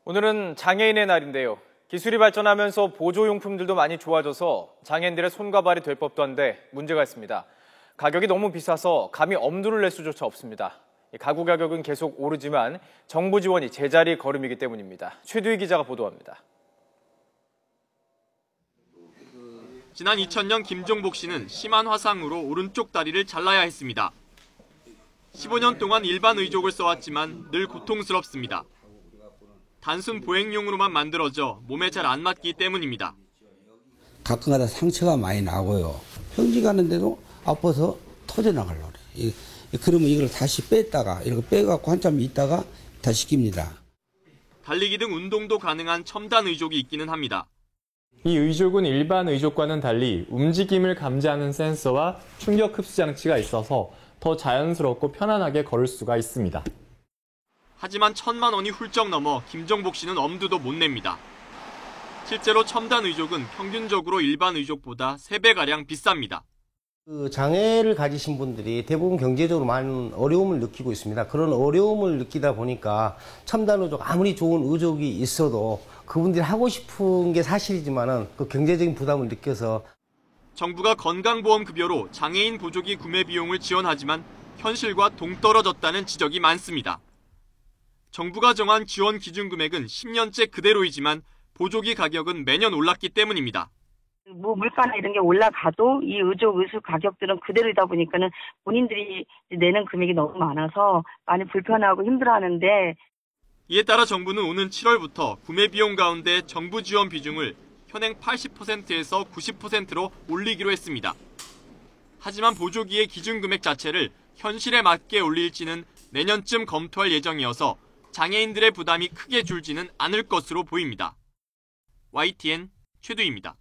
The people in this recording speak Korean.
오늘은 장애인의 날인데요. 기술이 발전하면서 보조용품들도 많이 좋아져서 장애인들의 손과 발이 될 법도 한데 문제가 있습니다. 가격이 너무 비싸서 감히 엄두를 낼 수조차 없습니다. 가구 가격은 계속 오르지만 정부 지원이 제자리 걸음이기 때문입니다. 최두희 기자가 보도합니다. 지난 2000년 김종복 씨는 심한 화상으로 오른쪽 다리를 잘라야 했습니다. 15년 동안 일반 의족을 써왔지만 늘 고통스럽습니다. 단순 보행용으로만 만들어져 몸에 잘 안 맞기 때문입니다. 가끔가다 상처가 많이 나고요. 평지 가는데도 아파서 터져나가려고 그래요. 그러면 이걸 다시 뺐다가 이렇게 빼갖고 한참 있다가 다시 낍니다. 달리기 등 운동도 가능한 첨단 의족이 있기는 합니다. 이 의족은 일반 의족과는 달리 움직임을 감지하는 센서와 충격 흡수 장치가 있어서 더 자연스럽고 편안하게 걸을 수가 있습니다. 하지만 1,000만 원이 훌쩍 넘어 김종복 씨는 엄두도 못 냅니다. 실제로 첨단 의족은 평균적으로 일반 의족보다 3배가량 비쌉니다. 장애를 가지신 분들이 대부분 경제적으로 많은 어려움을 느끼고 있습니다. 그런 어려움을 느끼다 보니까 첨단 의족, 아무리 좋은 의족이 있어도 그분들이 하고 싶은 게 사실이지만은 그 경제적인 부담을 느껴서 정부가 건강보험급여로 장애인 보조기 구매 비용을 지원하지만 현실과 동떨어졌다는 지적이 많습니다. 정부가 정한 지원 기준 금액은 10년째 그대로이지만 보조기 가격은 매년 올랐기 때문입니다. 뭐 물가나 이런 게 올라가도 이 의족 가격들은 그대로이다 보니까는 본인들이 내는 금액이 너무 많아서 많이 불편하고 힘들어하는데, 이에 따라 정부는 오는 7월부터 구매 비용 가운데 정부 지원 비중을 현행 80%에서 90%로 올리기로 했습니다. 하지만 보조기의 기준 금액 자체를 현실에 맞게 올릴지는 내년쯤 검토할 예정이어서 장애인들의 부담이 크게 줄지는 않을 것으로 보입니다. YTN 최두희입니다.